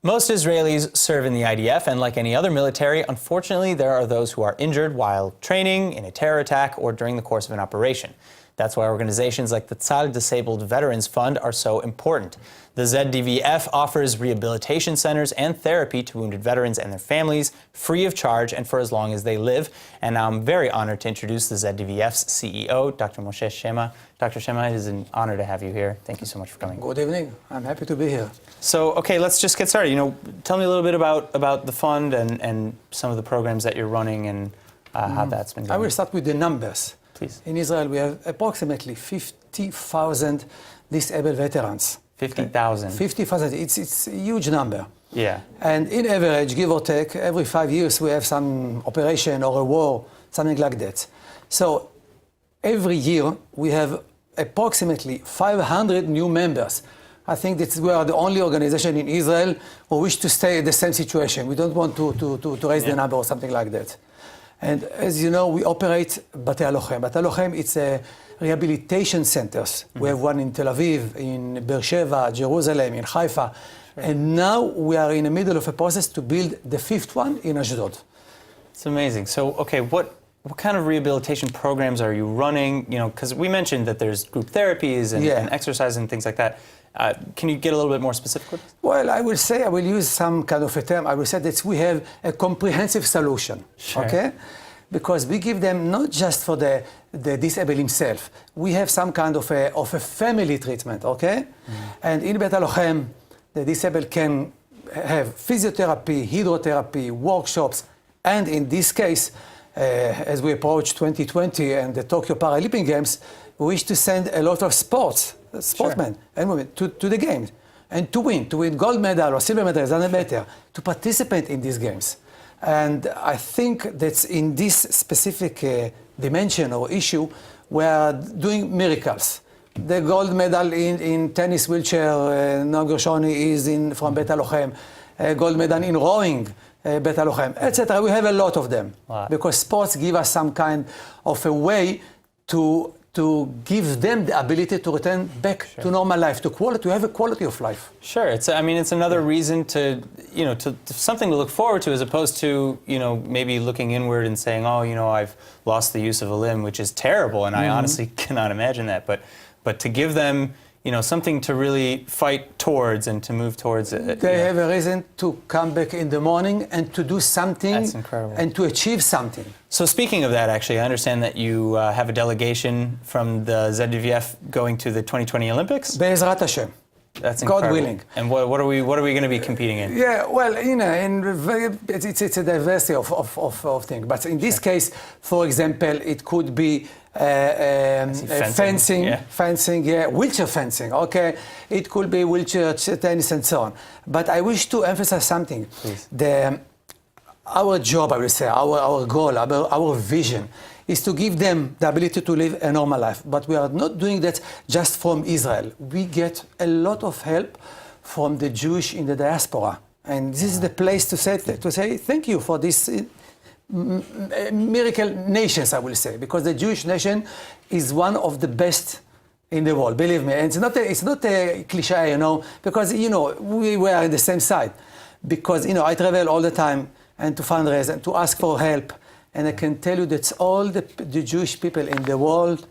Most Israelis serve in the IDF, and like any other military, unfortunately, there are those who are injured while training, in a terror attack, or during the course of an operation. That's why organizations like the Zahal Disabled Veterans Fund are so important. The ZDVF offers rehabilitation centers and therapy to wounded veterans and their families, free of charge and for as long as they live. And now I'm very honored to introduce the ZDVF's CEO, Dr. Moshe Shemma. Dr. Shemma, it is an honor to have you here. Thank you so much for coming. Good evening. I'm happy to be here. So, okay, let's just get started. Tell me a little bit about the fund and some of the programs that you're running and how that's been going. I will start with the numbers. Please. In Israel, we have approximately 50,000 disabled veterans. 50,000. 50,000. It's a huge number. Yeah. And in average, give or take, every 5 years we have some operation or a war, something like that. So every year we have approximately 500 new members. I think that we are the only organization in Israel who wish to stay in the same situation. We don't want to raise the number or something like that. And as you know, we operate Batei HaLochem. Batei HaLochem, it's a rehabilitation centers. We have one in Tel Aviv, in Beersheba, Jerusalem, in Haifa. Sure. And now we are in the middle of a process to build the 5th one in Ashdod. It's amazing. So, okay, what kind of rehabilitation programs are you running? Because we mentioned that there's group therapies and exercise and things like that. Can you get a little bit more specific with it? Well, I will use some kind of a term. I will say that we have a comprehensive solution, okay? Because we give them not just for the disabled himself. We have some kind of a family treatment, okay? And in Batei HaLochem, the disabled can have physiotherapy, hydrotherapy, workshops, and in this case, as we approach 2020 and the Tokyo Paralympic Games, we wish to send a lot of sportsmen and women to the games and to win gold medal or silver medal, doesn't matter, to participate in these games. And I think that in this specific dimension or issue, we are doing miracles. The gold medal in tennis wheelchair, Noam Gershoni is from Batei HaLochem, gold medal in rowing, Batei HaLochem, etc. We have a lot of them. Wow. Because sports give us some kind of a way to give them the ability to return back to normal life, to have a quality of life. Sure, it's another reason to something to look forward to, as opposed to maybe looking inward and saying, oh, I've lost the use of a limb, which is terrible, and I honestly cannot imagine that. But to give them something to really fight towards and to move towards it. They have a reason to come back in the morning and to do something. That's incredible. And to achieve something. So speaking of that, actually, I understand that you have a delegation from the ZDVF going to the 2020 Olympics? Be'ezrat Hashem. That's incredible. God willing. And what are we going to be competing in? Yeah, well, it's a diversity of things. But in this case, for example, it could be fencing, wheelchair fencing, okay? It could be wheelchair tennis and so on. But I wish to emphasize something. Please. Our job, I will say, our goal, our vision is to give them the ability to live a normal life. But we are not doing that just from Israel. We get a lot of help from the Jewish in the diaspora. And this is the place to say thank you for this miracle nations, I will say, because the Jewish nation is one of the best in the world, believe me. And it's not a cliche, because, we were on the same side. Because, I travel all the time and to fundraise and to ask for help. And I can tell you that all the Jewish people in the world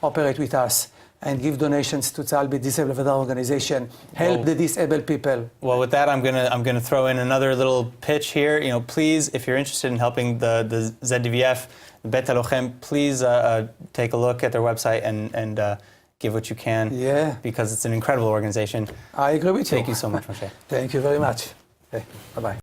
operate with us and give donations to Zahal Disabled Veterans Organization, help the disabled people. Well, with that, I'm gonna throw in another little pitch here. Please, if you're interested in helping the ZDVF, the Batei HaLochem, please take a look at their website and give what you can. Yeah. Because it's an incredible organization. I agree with you. Thank you so much, Moshe. Thank you very much. Okay, bye-bye.